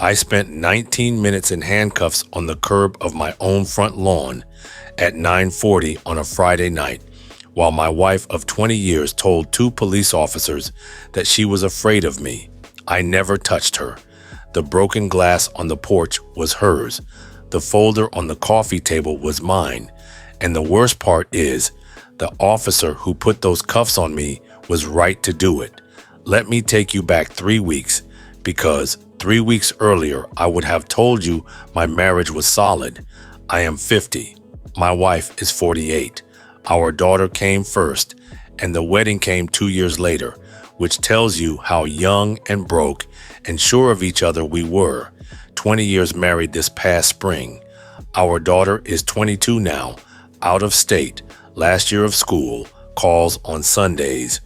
I spent 19 minutes in handcuffs on the curb of my own front lawn at 9:40 on a Friday night, while my wife of 20 years told two police officers that she was afraid of me. I never touched her. The broken glass on the porch was hers. The folder on the coffee table was mine. And the worst part is, the officer who put those cuffs on me was right to do it. Let me take you back 3 weeks, because 3 weeks earlier I would have told you my marriage was solid. I am 50. My wife is 48. Our daughter came first, and the wedding came 2 years later, which tells you how young and broke and sure of each other we were. 20 years married this past spring. Our daughter is 22 now, out of state, last year of school, calls on Sundays.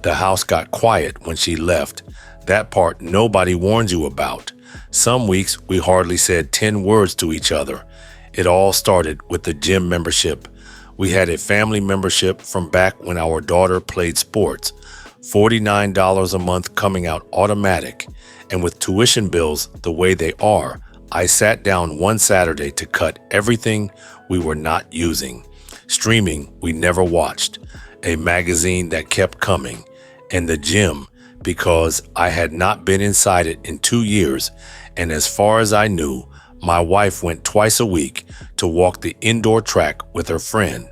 The house got quiet when she left. That part nobody warns you about. Some weeks we hardly said 10 words to each other. It all started with the gym membership. We had a family membership from back when our daughter played sports. $49 a month coming out automatic. And with tuition bills the way they are, I sat down one Saturday to cut everything we were not using. Streaming we never watched. A magazine that kept coming. And the gym, because I had not been inside it in 2 years, and as far as I knew, my wife went twice a week to walk the indoor track with her friend.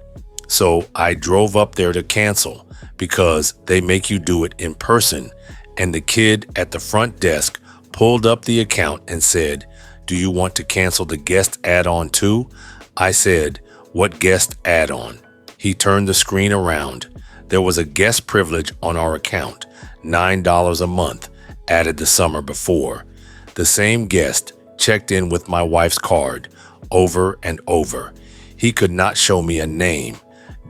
So I drove up there to cancel, because they make you do it in person, and the kid at the front desk pulled up the account and said, "Do you want to cancel the guest add-on too?" I said, "What guest add-on?" He turned the screen around. There was a guest privilege on our account, $9 a month, added the summer before. The same guest checked in with my wife's card over and over. He could not show me a name,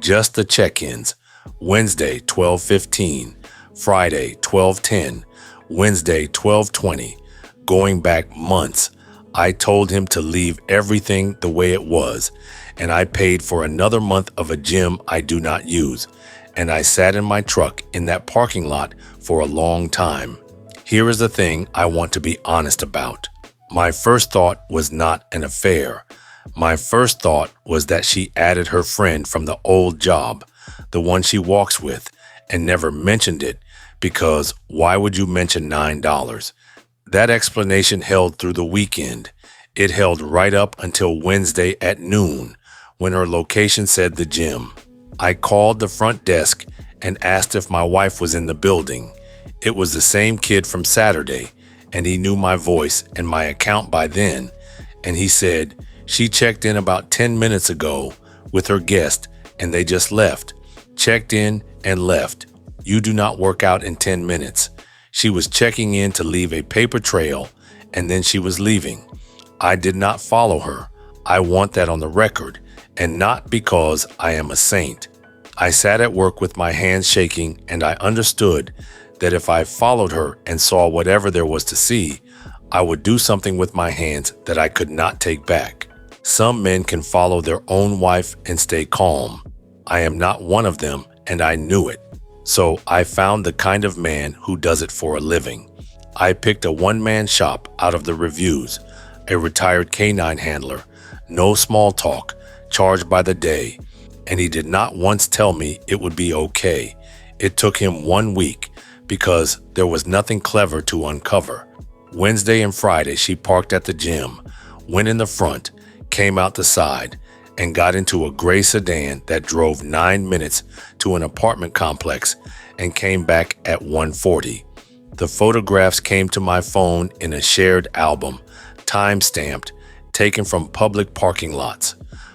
just the check-ins. Wednesday, 12:15, Friday, 12:10, Wednesday, 12:20. Going back months, I told him to leave everything the way it was, and I paid for another month of a gym I do not use, and I sat in my truck in that parking lot for a long time. Here is the thing I want to be honest about. My first thought was not an affair. My first thought was that she added her friend from the old job, the one she walks with, and never mentioned it, because why would you mention $9? That explanation held through the weekend. It held right up until Wednesday at noon, when her location said the gym. I called the front desk and asked if my wife was in the building. It was the same kid from Saturday, and he knew my voice and my account by then, and he said, "She checked in about 10 minutes ago with her guest, and they just left. Checked in and left. You do not work out in 10 minutes. She was checking in to leave a paper trail, and then she was leaving. I did not follow her. I want that on the record, and not because I am a saint." I sat at work with my hands shaking, and I understood that if I followed her and saw whatever there was to see, I would do something with my hands that I could not take back. Some men can follow their own wife and stay calm. I am not one of them, and I knew it. So I found the kind of man who does it for a living. I picked a one-man shop out of the reviews, a retired canine handler, no small talk, charged by the day, and he did not once tell me it would be okay. It took him 1 week, because there was nothing clever to uncover. Wednesday and Friday she parked at the gym, went in the front, came out the side, and got into a gray sedan that drove 9 minutes to an apartment complex and came back at 1:40. The photographs came to my phone in a shared album, time-stamped, taken from public parking lots.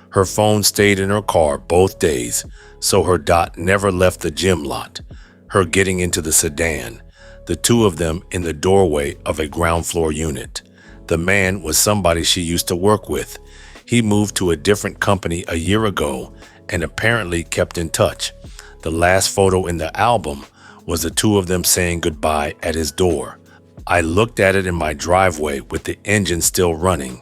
Her phone stayed in her car both days, so her dot never left the gym lot. Her getting into the sedan, the two of them in the doorway of a ground floor unit. The man was somebody she used to work with. He moved to a different company a year ago and apparently kept in touch. The last photo in the album was the two of them saying goodbye at his door. I looked at it in my driveway with the engine still running.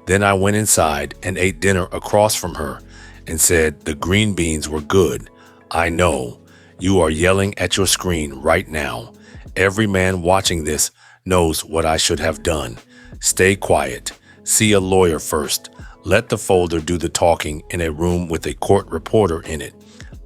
Then I went inside and ate dinner across from her and said the green beans were good. I know. You are yelling at your screen right now. Every man watching this knows what I should have done. Stay quiet. See a lawyer first. Let the folder do the talking in a room with a court reporter in it.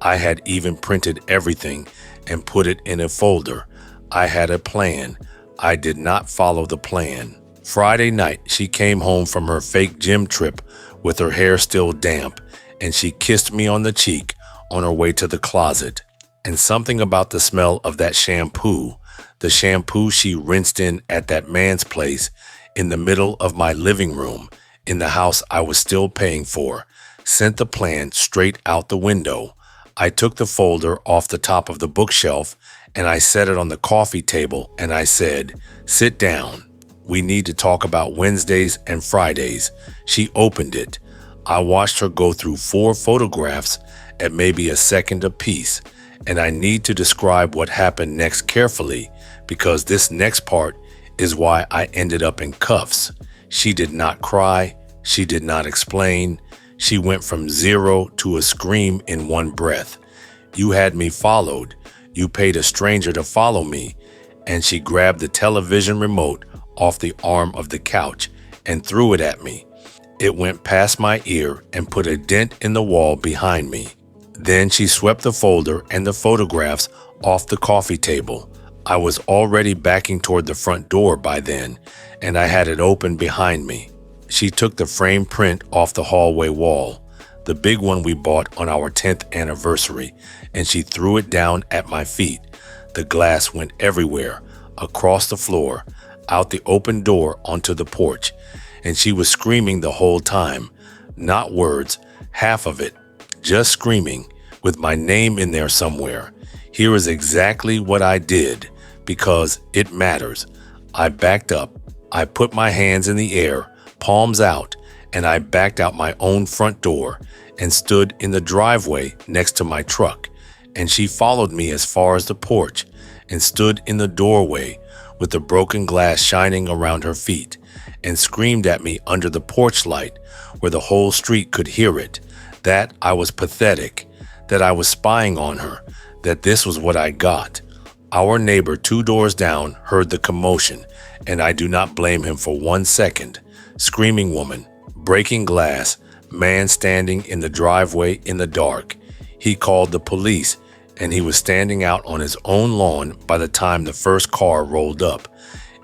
I had even printed everything and put it in a folder. I had a plan. I did not follow the plan. Friday night, she came home from her fake gym trip with her hair still damp, and she kissed me on the cheek on her way to the closet. And something about the smell of that shampoo, the shampoo she rinsed in at that man's place in the middle of my living room, in the house I was still paying for, sent the plan straight out the window. I took the folder off the top of the bookshelf and I set it on the coffee table and I said, "Sit down. We need to talk about Wednesdays and Fridays." She opened it. I watched her go through 4 photographs at maybe a second apiece, and I need to describe what happened next carefully because this next part is why I ended up in cuffs. She did not cry. She did not explain. She went from 0 to a scream in one breath. "You had me followed. You paid a stranger to follow me." And she grabbed the television remote off the arm of the couch and threw it at me. It went past my ear and put a dent in the wall behind me. Then she swept the folder and the photographs off the coffee table. I was already backing toward the front door by then, and I had it open behind me. She took the framed print off the hallway wall, the big one we bought on our 10th anniversary, and she threw it down at my feet. The glass went everywhere, across the floor, out the open door onto the porch, and she was screaming the whole time. Not words, half of it, just screaming, with my name in there somewhere. Here is exactly what I did, because it matters. I backed up, I put my hands in the air, palms out, and I backed out my own front door and stood in the driveway next to my truck. And she followed me as far as the porch and stood in the doorway with the broken glass shining around her feet and screamed at me under the porch light where the whole street could hear it, that I was pathetic, that I was spying on her, that this was what I got. Our neighbor 2 doors down heard the commotion, and I do not blame him for 1 second. Screaming woman, breaking glass, man standing in the driveway in the dark. He called the police, and he was standing out on his own lawn by the time the first car rolled up.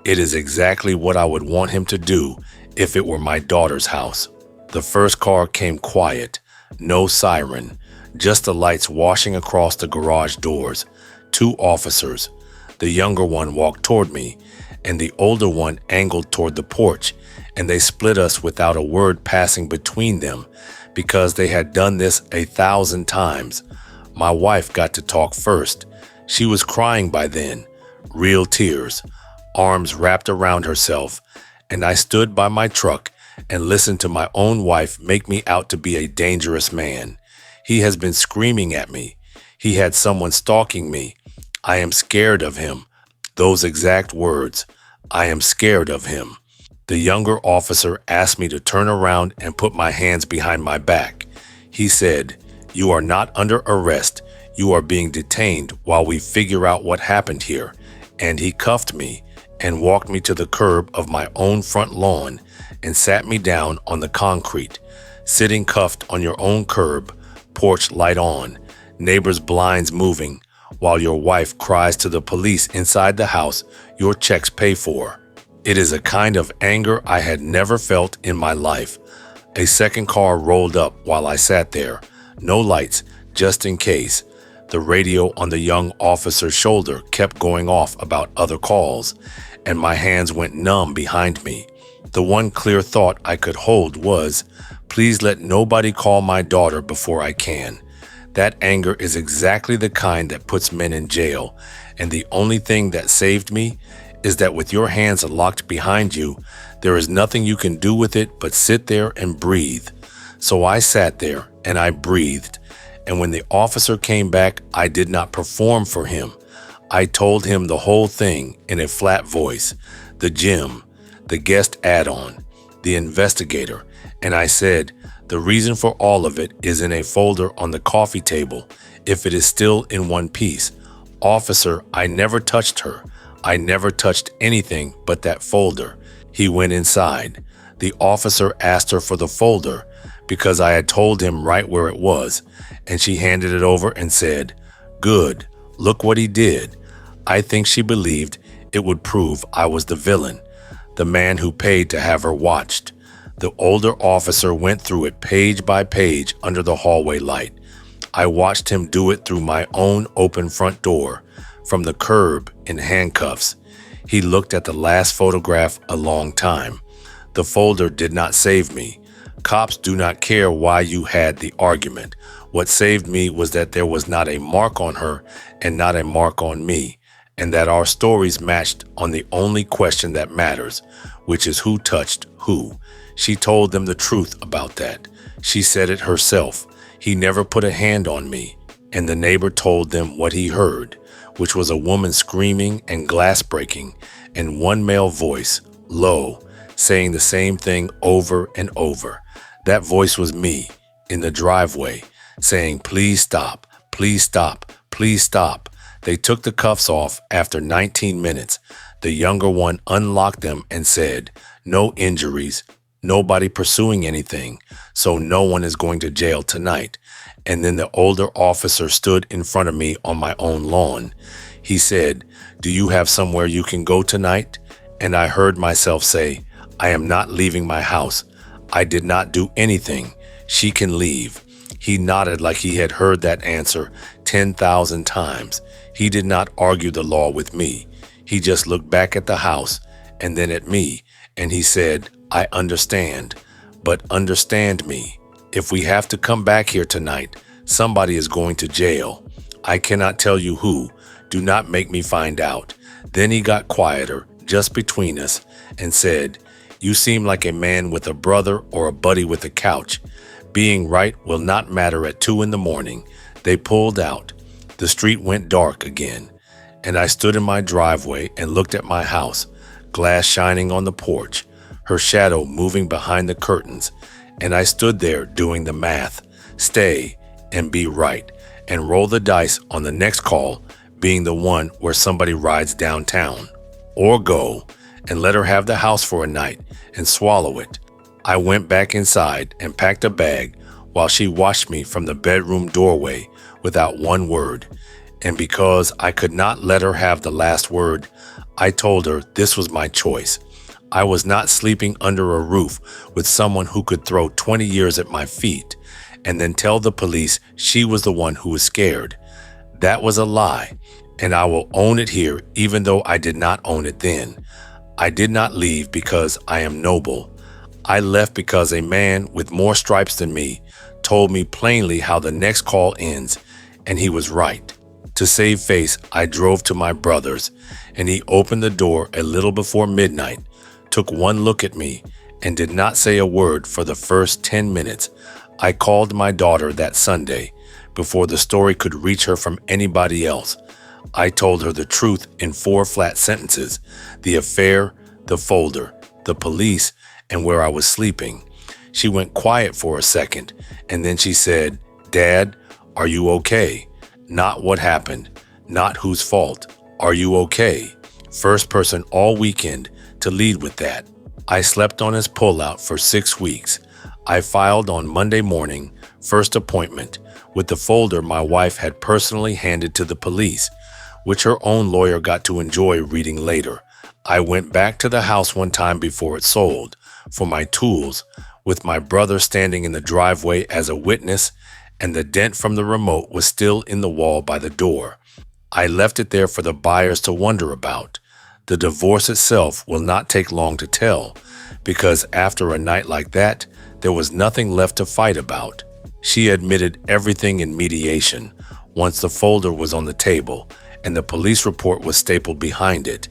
It is exactly what I would want him to do if it were my daughter's house. The first car came quiet, no siren, just the lights washing across the garage doors. 2 officers. The younger one walked toward me, and the older one angled toward the porch, and they split us without a word passing between them because they had done this 1,000 times. My wife got to talk first. She was crying by then, real tears, arms wrapped around herself, and I stood by my truck and listened to my own wife make me out to be a dangerous man. He has been screaming at me. He had someone stalking me. I am scared of him. Those exact words. I am scared of him. The younger officer asked me to turn around and put my hands behind my back. He said, "You are not under arrest. You are being detained while we figure out what happened here." And he cuffed me and walked me to the curb of my own front lawn and sat me down on the concrete. Sitting cuffed on your own curb, porch light on, neighbors' blinds moving, while your wife cries to the police inside the house your checks pay for. It is a kind of anger I had never felt in my life. A second car rolled up while I sat there. No lights, just in case. The radio on the young officer's shoulder kept going off about other calls, and my hands went numb behind me. The one clear thought I could hold was, please let nobody call my daughter before I can. That anger is exactly the kind that puts men in jail, and the only thing that saved me is that with your hands locked behind you, there is nothing you can do with it but sit there and breathe. So I sat there and I breathed, and when the officer came back, I did not perform for him. I told him the whole thing in a flat voice, the gym, the guest add-on, the investigator, and I said, the reason for all of it is in a folder on the coffee table, if it is still in one piece. Officer, I never touched her. I never touched anything but that folder. He went inside. The officer asked her for the folder because I had told him right where it was, and she handed it over and said, "Good, look what he did." I think she believed it would prove I was the villain, the man who paid to have her watched. The older officer went through it page by page under the hallway light. I watched him do it through my own open front door, from the curb in handcuffs. He looked at the last photograph a long time. The folder did not save me. Cops do not care why you had the argument. What saved me was that there was not a mark on her and not a mark on me, and that our stories matched on the only question that matters, which is who touched who. She told them the truth about that. She said it herself. He never put a hand on me, and the neighbor told them what he heard, which was a woman screaming and glass breaking, and one male voice, low, saying the same thing over and over. That voice was me, in the driveway, saying, "Please stop, please stop, please stop." They took the cuffs off after 19 minutes. The younger one unlocked them and said, "No injuries, nobody pursuing anything, so no one is going to jail tonight." And then the older officer stood in front of me on my own lawn. He said, "Do you have somewhere you can go tonight?" And I heard myself say, "I am not leaving my house. I did not do anything. She can leave." He nodded like he had heard that answer 10,000 times. He did not argue the law with me. He just looked back at the house and then at me, and he said, "I understand, but understand me. If we have to come back here tonight, somebody is going to jail. I cannot tell you who. Do not make me find out." Then he got quieter, just between us, and said, "You seem like a man with a brother or a buddy with a couch. Being right will not matter at 2 in the morning." They pulled out. The street went dark again, and I stood in my driveway and looked at my house, glass shining on the porch, her shadow moving behind the curtains, and I stood there doing the math, stay and be right, and roll the dice on the next call being the one where somebody rides downtown, or go and let her have the house for a night and swallow it. I went back inside and packed a bag while she watched me from the bedroom doorway without one word. And because I could not let her have the last word, I told her this was my choice. I was not sleeping under a roof with someone who could throw 20 years at my feet and then tell the police she was the one who was scared. That was a lie, and I will own it here even though I did not own it then. I did not leave because I am noble. I left because a man with more stripes than me told me plainly how the next call ends, and he was right. To save face, I drove to my brother's, and he opened the door a little before midnight, took one look at me, and did not say a word for the first 10 minutes. I called my daughter that Sunday, before the story could reach her from anybody else. I told her the truth in 4 flat sentences: the affair, the folder, the police, and where I was sleeping. She went quiet for a second, and then she said, "Dad, are you okay? Not what happened, not whose fault. Are you okay?" First person all weekend to lead with that. I slept on his pullout for 6 weeks. I filed on Monday morning, first appointment, with the folder my wife had personally handed to the police, which her own lawyer got to enjoy reading later. I went back to the house one time before it sold, for my tools, with my brother standing in the driveway as a witness, and the dent from the remote was still in the wall by the door. I left it there for the buyers to wonder about. The divorce itself will not take long to tell, because after a night like that, there was nothing left to fight about. She admitted everything in mediation, once the folder was on the table, and the police report was stapled behind it.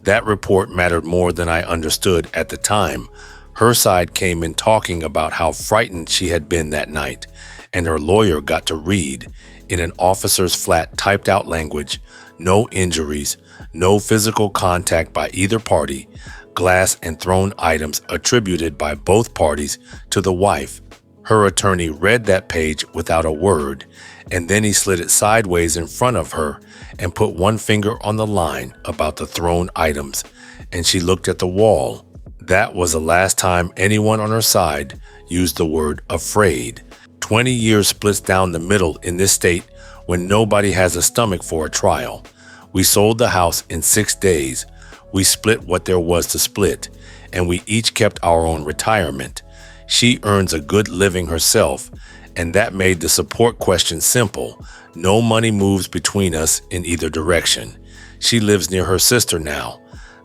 That report mattered more than I understood at the time. Her side came in talking about how frightened she had been that night, and her lawyer got to read, in an officer's flat typed out language, no injuries, no physical contact by either party, glass and thrown items attributed by both parties to the wife. Her attorney read that page without a word, and then he slid it sideways in front of her and put one finger on the line about the thrown items, and she looked at the wall. That was the last time anyone on her side used the word afraid. 20 years splits down the middle in this state when nobody has a stomach for a trial. We sold the house in 6 days. We split what there was to split, and we each kept our own retirement. She earns a good living herself, and that made the support question simple. No money moves between us in either direction. She lives near her sister now.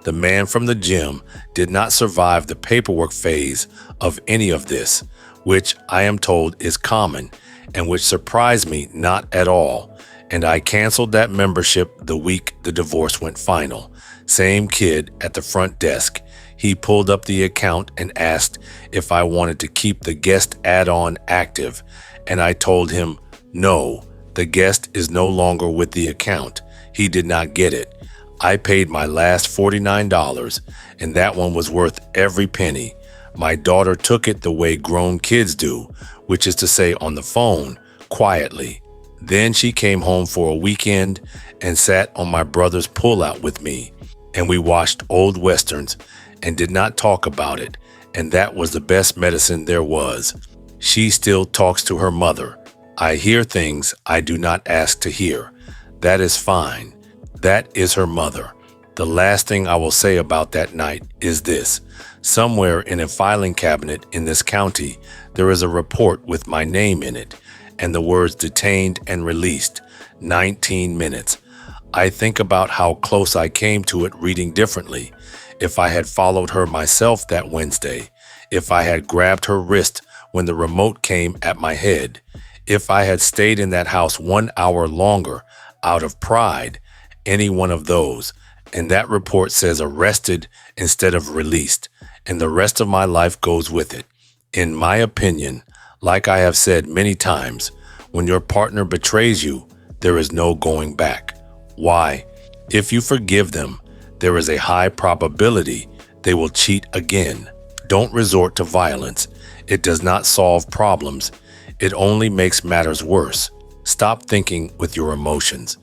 The man from the gym did not survive the paperwork phase of any of this, which I am told is common and which surprised me not at all. And I canceled that membership the week the divorce went final. Same kid at the front desk. He pulled up the account and asked if I wanted to keep the guest add-on active, and I told him no, the guest is no longer with the account. He did not get it. I paid my last $49, and that one was worth every penny. My daughter took it the way grown kids do, which is to say on the phone, quietly. Then she came home for a weekend and sat on my brother's pullout with me, and we watched old westerns and did not talk about it, and that was the best medicine there was. She still talks to her mother. I hear things I do not ask to hear. That is fine. That is her mother. The last thing I will say about that night is this. Somewhere in a filing cabinet in this county, there is a report with my name in it, and the words detained and released, 19 minutes. I think about how close I came to it reading differently. If I had followed her myself that Wednesday, if I had grabbed her wrist when the remote came at my head, if I had stayed in that house 1 hour longer out of pride, any one of those, and that report says arrested instead of released, and the rest of my life goes with it. In my opinion, like I have said many times, when your partner betrays you, there is no going back. Why? If you forgive them, there is a high probability they will cheat again. Don't resort to violence. It does not solve problems. It only makes matters worse. Stop thinking with your emotions.